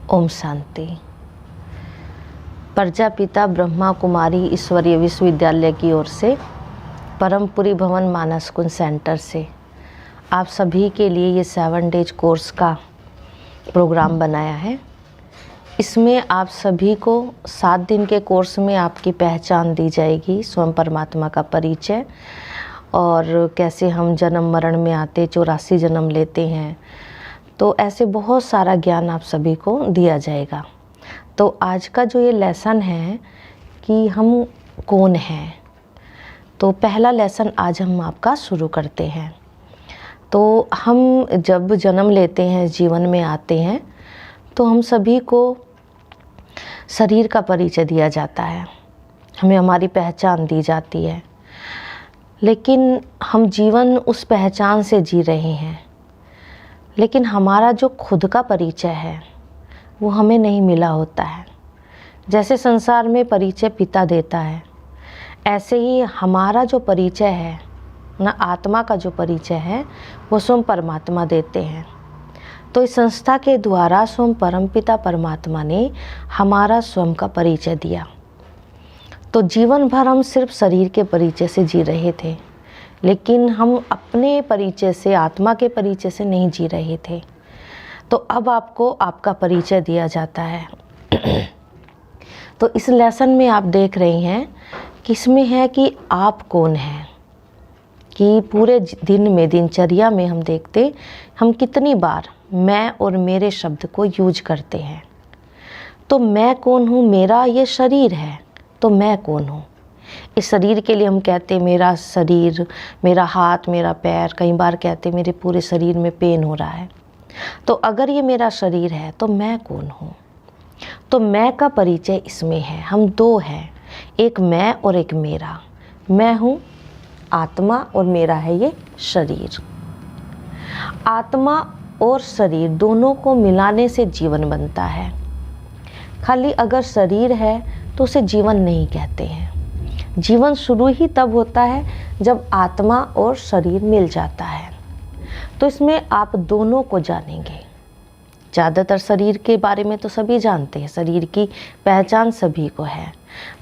ओम शांति। प्रजापिता ब्रह्मा कुमारी ईश्वरीय विश्वविद्यालय की ओर से परमपुरी भवन मानस कुंज सेंटर से आप सभी के लिए ये 7 डेज कोर्स का प्रोग्राम बनाया है। इसमें आप सभी को 7 दिन के कोर्स में आपकी पहचान दी जाएगी, स्वयं परमात्मा का परिचय और कैसे हम जन्म मरण में आते 84 जन्म लेते हैं। तो ऐसे बहुत सारा ज्ञान आप सभी को दिया जाएगा। तो आज का जो ये लेसन है कि हम कौन हैं, तो पहला लेसन आज हम आपका शुरू करते हैं। तो हम जब जन्म लेते हैं, जीवन में आते हैं, तो हम सभी को शरीर का परिचय दिया जाता है, हमें हमारी पहचान दी जाती है। लेकिन हम जीवन उस पहचान से जी रहे हैं, लेकिन हमारा जो खुद का परिचय है वो हमें नहीं मिला होता है। जैसे संसार में परिचय पिता देता है, ऐसे ही हमारा जो परिचय है ना, आत्मा का जो परिचय है वो स्वयं परमात्मा देते हैं। तो इस संस्था के द्वारा स्वयं परमपिता परमात्मा ने हमारा स्वयं का परिचय दिया। तो जीवन भर हम सिर्फ शरीर के परिचय से जी रहे थे, लेकिन हम अपने परिचय से, आत्मा के परिचय से नहीं जी रहे थे। तो अब आपको आपका परिचय दिया जाता है। तो इस लेसन में आप देख रहे हैं कि इसमें है कि आप कौन हैं, कि पूरे दिन में, दिनचर्या में हम देखते हम कितनी बार मैं और मेरे शब्द को यूज करते हैं। तो मैं कौन हूँ? मेरा ये शरीर है, तो मैं कौन हूँ? इस शरीर के लिए हम कहते मेरा शरीर, मेरा हाथ, मेरा पैर, कई बार कहते मेरे पूरे शरीर में पेन हो रहा है। तो अगर ये मेरा शरीर है तो मैं कौन हूँ? तो मैं का परिचय इसमें है। हम 2 हैं, एक मैं और एक मेरा। मैं हूँ आत्मा और मेरा है ये शरीर। आत्मा और शरीर दोनों को मिलाने से जीवन बनता है। खाली अगर शरीर है तो उसे जीवन नहीं कहते हैं। जीवन शुरू ही तब होता है जब आत्मा और शरीर मिल जाता है। तो इसमें आप दोनों को जानेंगे। ज़्यादातर शरीर के बारे में तो सभी जानते हैं, शरीर की पहचान सभी को है,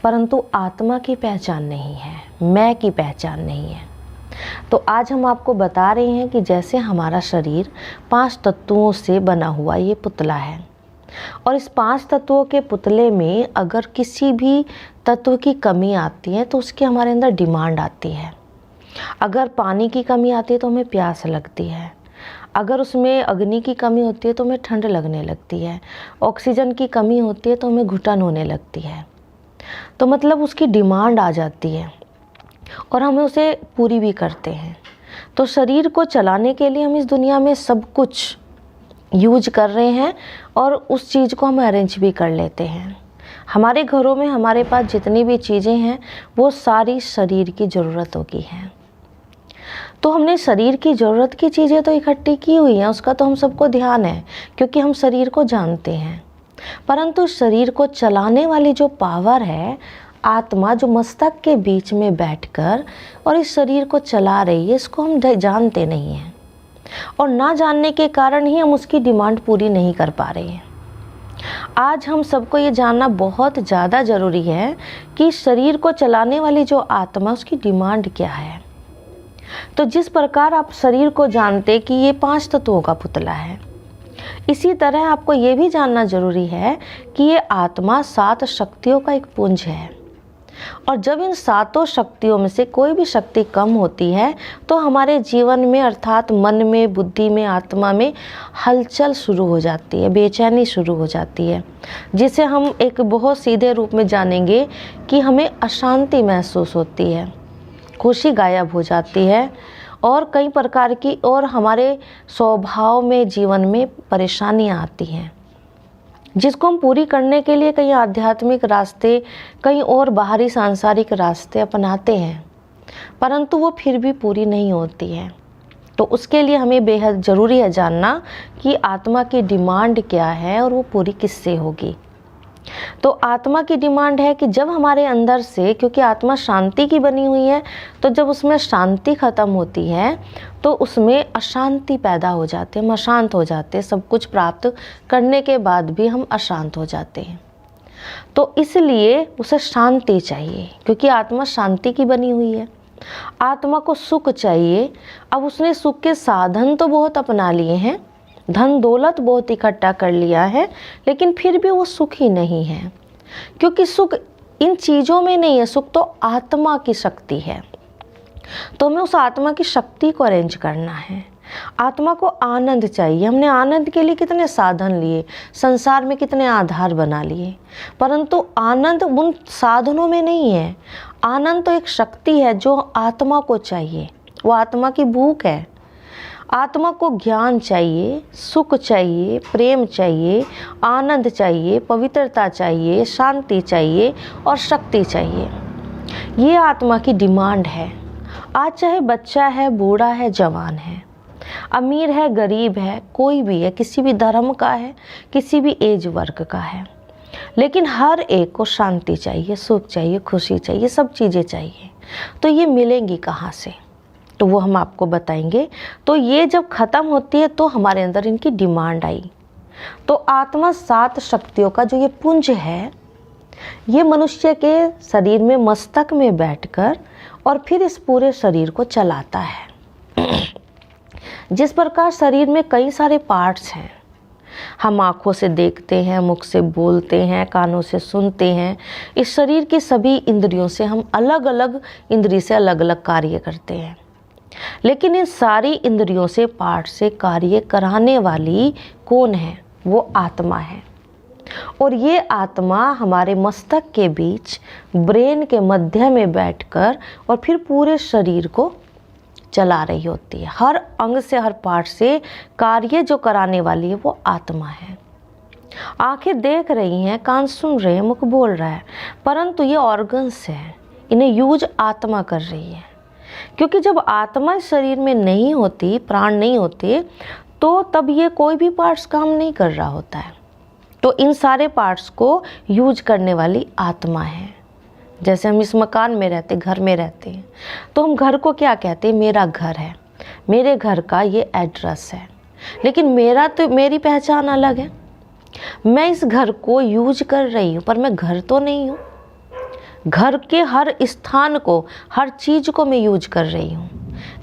परंतु आत्मा की पहचान नहीं है, मैं की पहचान नहीं है। तो आज हम आपको बता रहे हैं कि जैसे हमारा शरीर 5 तत्वों से बना हुआ ये पुतला है, और इस 5 तत्वों के पुतले में अगर किसी भी तत्व की कमी आती है तो उसकी हमारे अंदर डिमांड आती है। अगर पानी की कमी आती है तो हमें प्यास लगती है, अगर उसमें अग्नि की कमी होती है तो हमें ठंड लगने लगती है, ऑक्सीजन की कमी होती है तो हमें घुटन होने लगती है। तो मतलब उसकी डिमांड आ जाती है और हमें उसे पूरी भी करते हैं। तो शरीर को चलाने के लिए हम इस दुनिया में सब कुछ यूज कर रहे हैं और उस चीज़ को हम अरेंज भी कर लेते हैं। हमारे घरों में हमारे पास जितनी भी चीज़ें हैं वो सारी शरीर की ज़रूरतों की हैं। तो हमने शरीर की ज़रूरत की चीज़ें तो इकट्ठी की हुई हैं, उसका तो हम सबको ध्यान है क्योंकि हम शरीर को जानते हैं। परंतु शरीर को चलाने वाली जो पावर है, आत्मा जो मस्तक के बीच में बैठकर और इस शरीर को चला रही है, इसको हम जानते नहीं हैं। और ना जानने के कारण ही हम उसकी डिमांड पूरी नहीं कर पा रहे हैं। आज हम सबको ये जानना बहुत ज़्यादा ज़रूरी है कि शरीर को चलाने वाली जो आत्मा, उसकी डिमांड क्या है। तो जिस प्रकार आप शरीर को जानते कि ये 5 तत्वों का पुतला है, इसी तरह आपको ये भी जानना ज़रूरी है कि ये आत्मा 7 शक्तियों का एक पुंज है। और जब इन 7 शक्तियों में से कोई भी शक्ति कम होती है तो हमारे जीवन में, अर्थात मन में, बुद्धि में, आत्मा में हलचल शुरू हो जाती है, बेचैनी शुरू हो जाती है, जिसे हम एक बहुत सीधे रूप में जानेंगे कि हमें अशांति महसूस होती है, खुशी गायब हो जाती है और कई प्रकार की और हमारे स्वभाव में, जीवन में परेशानियाँ आती हैं, जिसको हम पूरी करने के लिए कई आध्यात्मिक रास्ते, कई और बाहरी सांसारिक रास्ते अपनाते हैं, परंतु वो फिर भी पूरी नहीं होती है। तो उसके लिए हमें बेहद ज़रूरी है जानना कि आत्मा की डिमांड क्या है और वो पूरी किससे होगी। तो आत्मा की डिमांड है कि जब हमारे अंदर से, क्योंकि आत्मा शांति की बनी हुई है, तो जब उसमें शांति खत्म होती है तो उसमें अशांति पैदा हो जाती है, हम अशांत हो जाते हैं। सब कुछ प्राप्त करने के बाद भी हम अशांत हो जाते हैं। तो इसलिए उसे शांति चाहिए, क्योंकि आत्मा शांति की बनी हुई है। आत्मा को सुख चाहिए। अब उसने सुख के साधन तो बहुत अपना लिए हैं, धन दौलत बहुत इकट्ठा कर लिया है, लेकिन फिर भी वो सुखी नहीं है, क्योंकि सुख इन चीज़ों में नहीं है, सुख तो आत्मा की शक्ति है। तो हमें उस आत्मा की शक्ति को अरेंज करना है। आत्मा को आनंद चाहिए। हमने आनंद के लिए कितने साधन लिए, संसार में कितने आधार बना लिए, परंतु आनंद उन साधनों में नहीं है। आनंद तो एक शक्ति है जो आत्मा को चाहिए, वो आत्मा की भूख है। आत्मा को ज्ञान चाहिए, सुख चाहिए, प्रेम चाहिए, आनंद चाहिए, पवित्रता चाहिए, शांति चाहिए और शक्ति चाहिए। ये आत्मा की डिमांड है। आज चाहे बच्चा है, बूढ़ा है, जवान है, अमीर है, गरीब है, कोई भी है, किसी भी धर्म का है, किसी भी एज वर्ग का है, लेकिन हर एक को शांति चाहिए, सुख चाहिए, खुशी चाहिए, सब चीज़ें चाहिए। तो ये मिलेंगी कहाँ से, तो वो हम आपको बताएंगे। तो ये जब ख़त्म होती है तो हमारे अंदर इनकी डिमांड आई। तो आत्मा 7 शक्तियों का जो ये पुंज है, ये मनुष्य के शरीर में मस्तक में बैठकर और फिर इस पूरे शरीर को चलाता है। जिस प्रकार शरीर में कई सारे पार्ट्स हैं, हम आँखों से देखते हैं, मुख से बोलते हैं, कानों से सुनते हैं, इस शरीर की सभी इंद्रियों से हम अलग अलग इंद्रिय से अलग अलग कार्य करते हैं, लेकिन इन सारी इंद्रियों से, पार्ट से कार्य कराने वाली कौन है? वो आत्मा है। और ये आत्मा हमारे मस्तक के बीच, ब्रेन के मध्य में बैठकर और फिर पूरे शरीर को चला रही होती है। हर अंग से, हर पार्ट से कार्य जो कराने वाली है वो आत्मा है। आंखें देख रही हैं, कान सुन रहे हैं, मुख बोल रहा है, परंतु ये ऑर्गन्स हैं, इन्हें यूज आत्मा कर रही है। क्योंकि जब आत्मा इस शरीर में नहीं होती, प्राण नहीं होते, तो तब ये कोई भी पार्ट्स काम नहीं कर रहा होता है। तो इन सारे पार्ट्स को यूज करने वाली आत्मा है। जैसे हम इस मकान में रहते, घर में रहते हैं, तो हम घर को क्या कहते हैं? मेरा घर है, मेरे घर का ये एड्रेस है। लेकिन मेरी पहचान अलग है। मैं इस घर को यूज कर रही हूँ, पर मैं घर तो नहीं हूँ। घर के हर स्थान को, हर चीज़ को मैं यूज कर रही हूँ।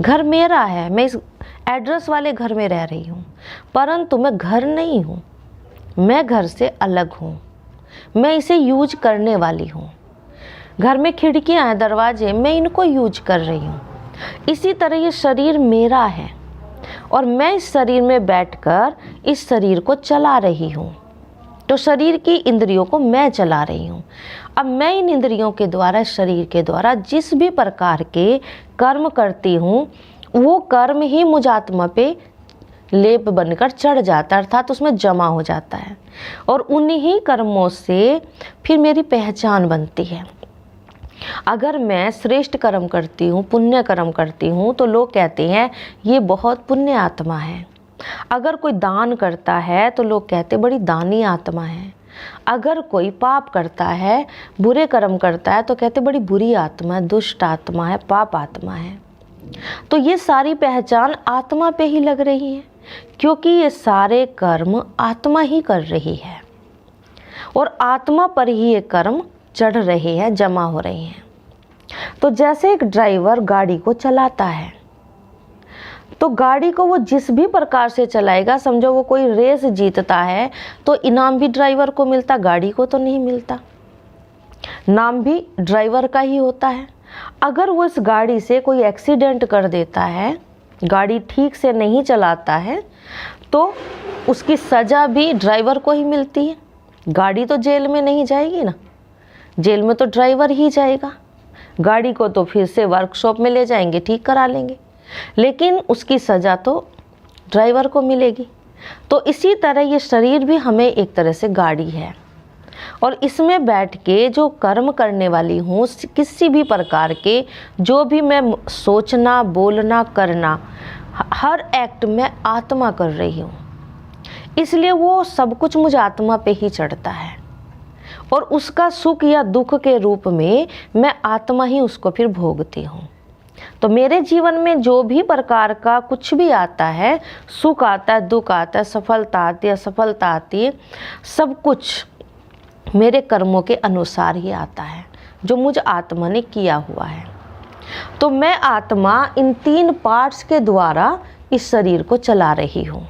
घर मेरा है, मैं इस एड्रेस वाले घर में रह रही हूँ, परंतु मैं घर नहीं हूँ। मैं घर से अलग हूँ, मैं इसे यूज करने वाली हूँ। घर में खिड़कियाँ हैं, दरवाजे, मैं इनको यूज कर रही हूँ। इसी तरह ये शरीर मेरा है और मैं इस शरीर में बैठकर इस शरीर को चला रही हूँ। तो शरीर की इंद्रियों को मैं चला रही हूँ। अब मैं इन इंद्रियों के द्वारा, शरीर के द्वारा जिस भी प्रकार के कर्म करती हूँ, वो कर्म ही मुझ आत्मा पे लेप बनकर चढ़ जाता है, अर्थात उसमें जमा हो जाता है, और उन्हीं कर्मों से फिर मेरी पहचान बनती है। अगर मैं श्रेष्ठ कर्म करती हूँ, पुण्य कर्म करती हूँ, तो लोग कहते हैं ये बहुत पुण्य आत्मा है। अगर कोई दान करता है तो लोग कहते बड़ी दानी आत्मा है। अगर कोई पाप करता है, बुरे कर्म करता है, तो कहते बड़ी बुरी आत्मा है, दुष्ट आत्मा है, पाप आत्मा है। तो ये सारी पहचान आत्मा पे ही लग रही है, क्योंकि ये सारे कर्म आत्मा ही कर रही है और आत्मा पर ही ये कर्म चढ़ रहे हैं, जमा हो रहे हैं। तो जैसे एक ड्राइवर गाड़ी को चलाता है, तो गाड़ी को वो जिस भी प्रकार से चलाएगा, समझो वो कोई रेस जीतता है तो इनाम भी ड्राइवर को मिलता, गाड़ी को तो नहीं मिलता। नाम भी ड्राइवर का ही होता है। अगर वो इस गाड़ी से कोई एक्सीडेंट कर देता है, गाड़ी ठीक से नहीं चलाता है, तो उसकी सज़ा भी ड्राइवर को ही मिलती है। गाड़ी तो जेल में नहीं जाएगी ना, जेल में तो ड्राइवर ही जाएगा। गाड़ी को तो फिर से वर्कशॉप में ले जाएंगे, ठीक करा लेंगे, लेकिन उसकी सज़ा तो ड्राइवर को मिलेगी। तो इसी तरह ये शरीर भी हमें एक तरह से गाड़ी है, और इसमें बैठ के जो कर्म करने वाली हूँ, किसी भी प्रकार के जो भी मैं सोचना, बोलना, करना, हर एक्ट में आत्मा कर रही हूँ। इसलिए वो सब कुछ मुझे आत्मा पे ही चढ़ता है। और उसका सुख या दुख के रूप में मैं आत्मा ही उसको फिर भोगती हूँ। तो मेरे जीवन में जो भी प्रकार का कुछ भी आता है, सुख आता है, दुख आता है, सफलता आती है, असफलता आती है, सब कुछ मेरे कर्मों के अनुसार ही आता है जो मुझ आत्मा ने किया हुआ है। तो मैं आत्मा इन 3 पार्ट्स के द्वारा इस शरीर को चला रही हूँ,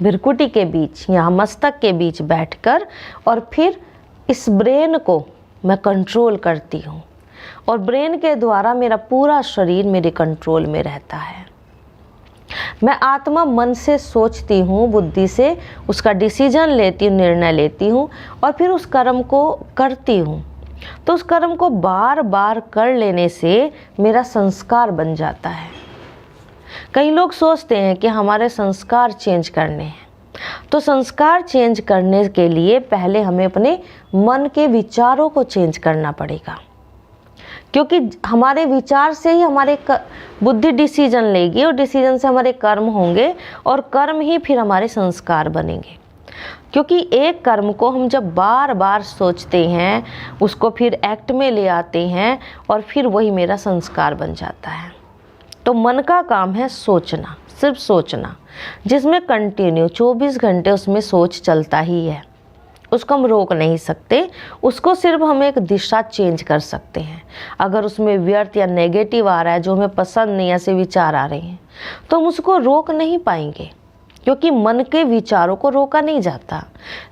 भृकुटी के बीच, यहाँ मस्तक के बीच बैठकर, और फिर इस ब्रेन को मैं कंट्रोल करती हूँ और ब्रेन के द्वारा मेरा पूरा शरीर मेरे कंट्रोल में रहता है। मैं आत्मा मन से सोचती हूँ, बुद्धि से उसका डिसीजन लेती हूँ, निर्णय लेती हूँ और फिर उस कर्म को करती हूँ। तो उस कर्म को बार बार कर लेने से मेरा संस्कार बन जाता है। कई लोग सोचते हैं कि हमारे संस्कार चेंज करने हैं, तो संस्कार चेंज करने के लिए पहले हमें अपने मन के विचारों को चेंज करना पड़ेगा, क्योंकि हमारे विचार से ही हमारे बुद्धि डिसीजन लेगी और डिसीजन से हमारे कर्म होंगे और कर्म ही फिर हमारे संस्कार बनेंगे। क्योंकि एक कर्म को हम जब बार बार सोचते हैं, उसको फिर एक्ट में ले आते हैं और फिर वही मेरा संस्कार बन जाता है। तो मन का काम है सोचना, सिर्फ सोचना, जिसमें कंटिन्यू 24 घंटे उसमें सोच चलता ही है। उसको हम रोक नहीं सकते, उसको सिर्फ हम एक दिशा चेंज कर सकते हैं। अगर उसमें व्यर्थ या नेगेटिव आ रहा है, जो हमें पसंद नहीं, ऐसे विचार आ रहे हैं, तो हम उसको रोक नहीं पाएंगे, क्योंकि मन के विचारों को रोका नहीं जाता।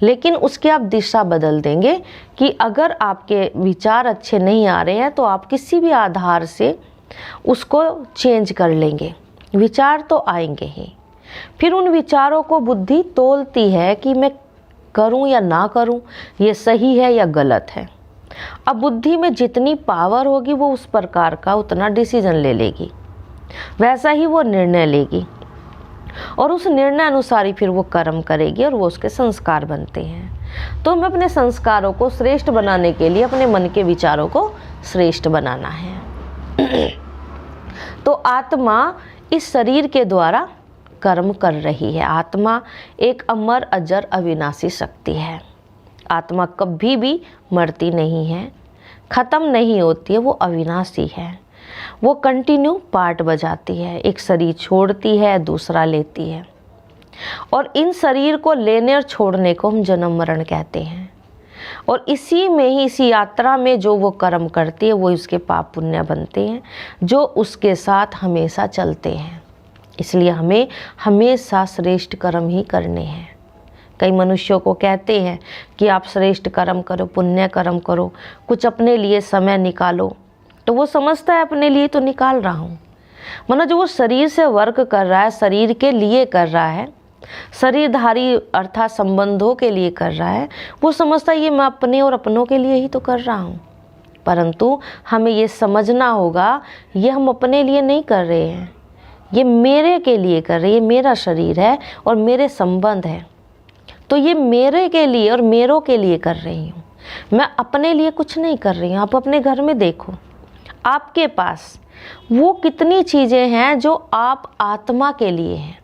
लेकिन उसकी आप दिशा बदल देंगे कि अगर आपके विचार अच्छे नहीं आ रहे हैं तो आप किसी भी आधार से उसको चेंज कर लेंगे। विचार तो आएंगे ही, फिर उन विचारों को बुद्धि तोलती है कि मैं करूं या ना करूं, ये सही है या गलत है। अब बुद्धि में जितनी पावर होगी वो उस प्रकार का उतना डिसीजन ले लेगी, वैसा ही वो निर्णय लेगी और उस निर्णय अनुसार ही फिर वो कर्म करेगी और वो उसके संस्कार बनते हैं। तो हमें अपने संस्कारों को श्रेष्ठ बनाने के लिए अपने मन के विचारों को श्रेष्ठ बनाना है। तो आत्मा इस शरीर के द्वारा कर्म कर रही है। आत्मा एक अमर अजर अविनाशी शक्ति है। आत्मा कभी भी मरती नहीं है, खत्म नहीं होती है, वो अविनाशी है। वो कंटिन्यू पार्ट बजाती है, एक शरीर छोड़ती है, दूसरा लेती है, और इन शरीर को लेने और छोड़ने को हम जन्म मरण कहते हैं। और इसी में ही, इसी यात्रा में जो वो कर्म करती है वो उसके पाप पुण्य बनते हैं, जो उसके साथ हमेशा चलते हैं। इसलिए हमें हमेशा श्रेष्ठ कर्म ही करने हैं। कई मनुष्यों को कहते हैं कि आप श्रेष्ठ कर्म करो, पुण्य कर्म करो, कुछ अपने लिए समय निकालो, तो वो समझता है अपने लिए तो निकाल रहा हूँ। मतलब जो वो शरीर से वर्क कर रहा है, शरीर के लिए कर रहा है, शरीरधारी अर्थात संबंधों के लिए कर रहा है, वो समझता है ये मैं अपने और अपनों के लिए ही तो कर रहा हूँ। परंतु हमें ये समझना होगा, ये हम अपने लिए नहीं कर रहे हैं, ये मेरे के लिए कर रहे हैं। ये मेरा शरीर है और मेरे संबंध है, तो ये मेरे के लिए और मेरों के लिए कर रही हूँ, मैं अपने लिए कुछ नहीं कर रही हूँ। आप अपने घर में देखो, आपके पास वो कितनी चीज़ें हैं जो आप आत्मा के लिए हैं।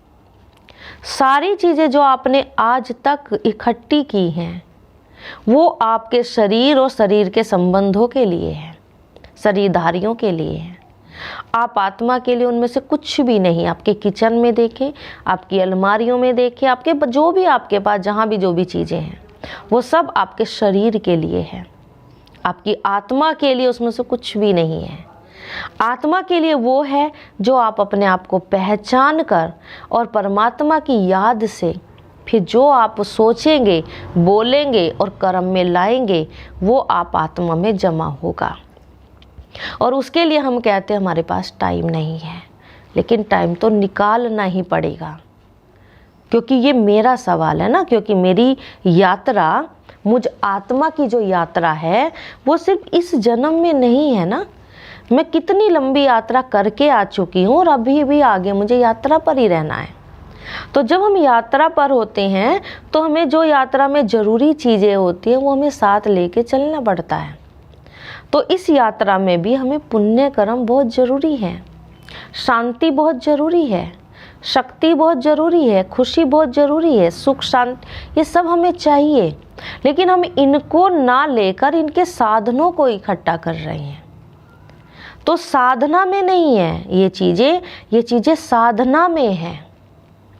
सारी चीज़ें जो आपने आज तक इकट्ठी की हैं वो आपके शरीर और शरीर के संबंधों के लिए है, शरीरधारियों के लिए है। आप आत्मा के लिए उनमें से कुछ भी नहीं। आपके किचन में देखें, आपकी अलमारियों में देखें, आपके जो भी आपके पास जहाँ भी जो भी चीज़ें हैं वो सब आपके शरीर के लिए है। आपकी आत्मा के लिए उसमें से कुछ भी नहीं है। आत्मा के लिए वो है जो आप अपने आप को पहचान कर और परमात्मा की याद से फिर जो आप सोचेंगे, बोलेंगे और कर्म में लाएंगे वो आप आत्मा में जमा होगा। और उसके लिए हम कहते हैं हमारे पास टाइम नहीं है, लेकिन टाइम तो निकालना ही पड़ेगा, क्योंकि ये मेरा सवाल है ना। क्योंकि मेरी यात्रा, मुझ आत्मा की जो यात्रा है वो सिर्फ इस जन्म में नहीं है ना। मैं कितनी लंबी यात्रा करके आ चुकी हूँ और अभी भी आगे मुझे यात्रा पर ही रहना है। तो जब हम यात्रा पर होते हैं तो हमें जो यात्रा में ज़रूरी चीज़ें होती हैं वो हमें साथ लेके चलना पड़ता है। तो इस यात्रा में भी हमें पुण्य कर्म बहुत ज़रूरी है, शांति बहुत ज़रूरी है, शक्ति बहुत ज़रूरी है, खुशी बहुत ज़रूरी है, सुख शांति, ये सब हमें चाहिए। लेकिन हम इनको ना लेकर इनके साधनों को इकट्ठा कर रहे हैं। तो साधना में नहीं है ये चीज़ें साधना में है।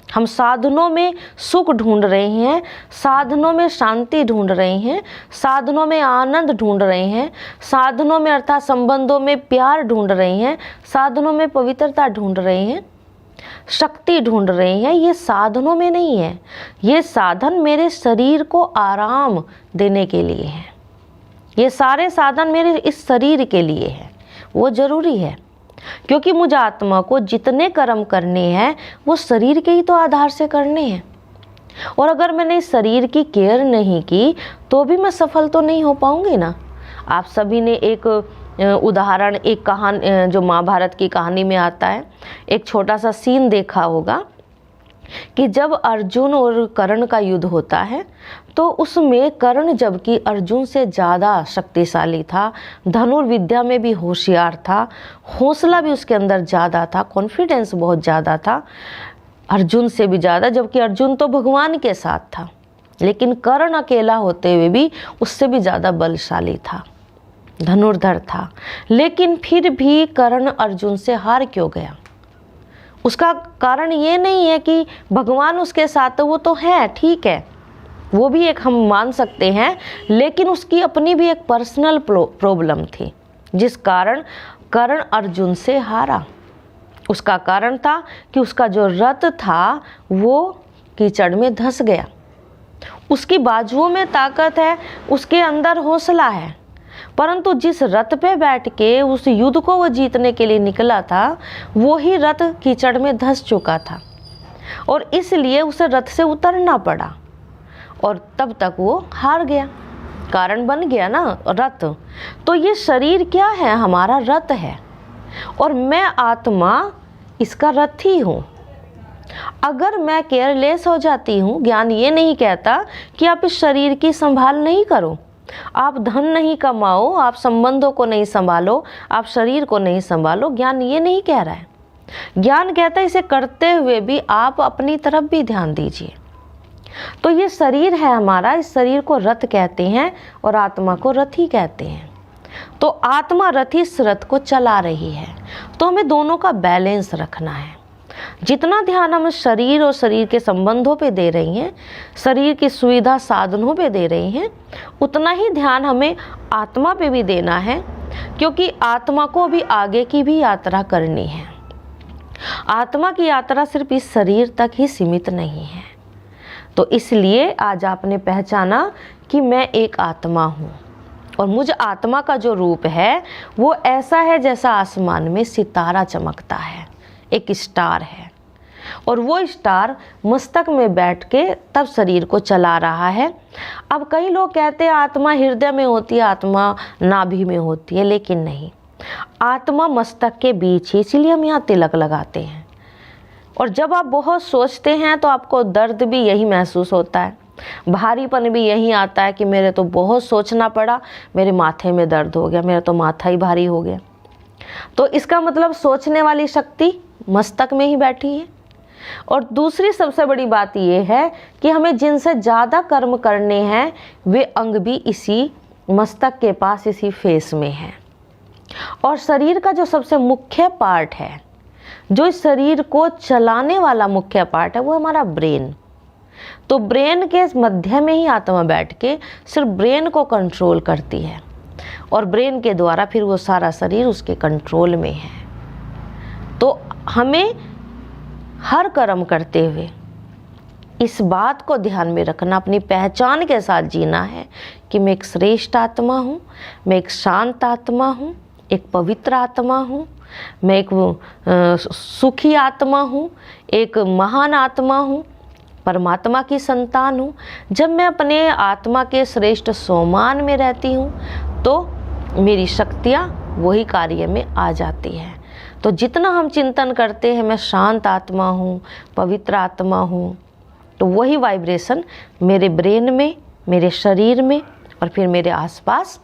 हम साधनों में सुख ढूंढ रहे हैं, साधनों में शांति ढूंढ रहे हैं, साधनों में आनंद ढूंढ रहे हैं, साधनों में अर्थात संबंधों में प्यार ढूंढ रहे हैं, साधनों में पवित्रता ढूंढ रहे हैं, शक्ति ढूंढ रहे हैं। ये साधनों में नहीं है। ये साधन मेरे शरीर को आराम देने के लिए है। ये सारे साधन मेरे इस शरीर के लिए है, वो ज़रूरी है। क्योंकि मुझे आत्मा को जितने कर्म करने हैं वो शरीर के ही तो आधार से करने हैं। और अगर मैंने इस शरीर की केयर नहीं की तो भी मैं सफल तो नहीं हो पाऊंगी ना। आप सभी ने एक उदाहरण, एक कहानी जो महाभारत की कहानी में आता है, एक छोटा सा सीन देखा होगा कि जब अर्जुन और कर्ण का युद्ध होता है तो उसमें कर्ण जबकि अर्जुन से ज़्यादा शक्तिशाली था, धनुर्विद्या में भी होशियार था, हौसला भी उसके अंदर ज़्यादा था, कॉन्फिडेंस बहुत ज़्यादा था अर्जुन से भी ज़्यादा, जबकि अर्जुन तो भगवान के साथ था। लेकिन कर्ण अकेला होते हुए भी उससे भी ज़्यादा बलशाली था, धनुर्धर था। लेकिन फिर भी कर्ण अर्जुन से हार क्यों गया? उसका कारण ये नहीं है कि भगवान उसके साथ, वो तो है, ठीक है, वो भी एक हम मान सकते हैं, लेकिन उसकी अपनी भी एक पर्सनल प्रॉब्लम थी जिस कारण कर्ण अर्जुन से हारा। उसका कारण था कि उसका जो रथ था वो कीचड़ में धंस गया। उसकी बाजुओं में ताकत है, उसके अंदर हौसला है, परंतु जिस रथ पे बैठ के उस युद्ध को वो जीतने के लिए निकला था वो ही रथ कीचड़ में धंस चुका था और इसलिए उसे रथ से उतरना पड़ा और तब तक वो हार गया। कारण बन गया ना रथ। तो ये शरीर क्या है? हमारा रथ है और मैं आत्मा इसका रथ ही हूँ। अगर मैं केयरलेस हो जाती हूँ, ज्ञान ये नहीं कहता कि आप इस शरीर की संभाल नहीं करो, आप धन नहीं कमाओ, आप संबंधों को नहीं संभालो, आप शरीर को नहीं संभालो, ज्ञान ये नहीं कह रहा है। ज्ञान कहता है इसे करते हुए भी आप अपनी तरफ भी ध्यान दीजिए। तो ये शरीर है हमारा, इस शरीर को रथ कहते हैं और आत्मा को रथी कहते हैं। तो आत्मा रथ इस रथ को चला रही है, तो हमें दोनों का बैलेंस रखना है। जितना ध्यान हम शरीर और शरीर के संबंधों पे दे रही हैं, शरीर की सुविधा साधनों पे दे रही हैं, उतना ही ध्यान हमें आत्मा पे भी देना है, क्योंकि आत्मा को भी आगे की भी यात्रा करनी है। आत्मा की यात्रा सिर्फ इस शरीर तक ही सीमित नहीं है। तो इसलिए आज आपने पहचाना कि मैं एक आत्मा हूँ और मुझ आत्मा का जो रूप है वो ऐसा है जैसा आसमान में सितारा चमकता है, एक स्टार है, और वो स्टार मस्तक में बैठ के तब शरीर को चला रहा है। अब कई लोग कहते हैं आत्मा हृदय में होती है, आत्मा नाभि में होती है, लेकिन नहीं, आत्मा मस्तक के बीच ही, इसीलिए हम यहाँ तिलक लगाते हैं। और जब आप बहुत सोचते हैं तो आपको दर्द भी यही महसूस होता है, भारीपन भी यही आता है कि मेरे तो बहुत सोचना पड़ा, मेरे माथे में दर्द हो गया, मेरा तो माथा ही भारी हो गया। तो इसका मतलब सोचने वाली शक्ति मस्तक में ही बैठी है। और दूसरी सबसे बड़ी बात यह है कि हमें जिनसे ज़्यादा कर्म करने हैं वे अंग भी इसी मस्तक के पास, इसी फेस में है। और शरीर का जो सबसे मुख्य पार्ट है, जो इस शरीर को चलाने वाला मुख्य पार्ट है, वो हमारा ब्रेन। तो ब्रेन के मध्य में ही आत्मा बैठ के सिर्फ ब्रेन को कंट्रोल करती है और ब्रेन के द्वारा फिर वो सारा शरीर उसके कंट्रोल में है। तो हमें हर कर्म करते हुए इस बात को ध्यान में रखना, अपनी पहचान के साथ जीना है कि मैं एक श्रेष्ठ आत्मा हूँ, मैं एक शांत आत्मा हूँ, एक पवित्र आत्मा हूँ, मैं एक सुखी आत्मा हूँ, एक महान आत्मा हूँ, परमात्मा की संतान हूँ। जब मैं अपने आत्मा के श्रेष्ठ सोमान में रहती हूँ तो मेरी शक्तियाँ वही कार्य में आ जाती हैं। तो जितना हम चिंतन करते हैं मैं शांत आत्मा हूँ, पवित्र आत्मा हूँ, तो वही वाइब्रेशन मेरे ब्रेन में, मेरे शरीर में और फिर मेरे आसपास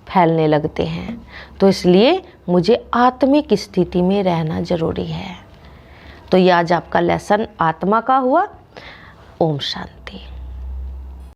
फैलने लगते हैं। तो इसलिए मुझे आत्मिक स्थिति में रहना ज़रूरी है। तो ये आज आपका लेसन आत्मा का हुआ। ओम शांति।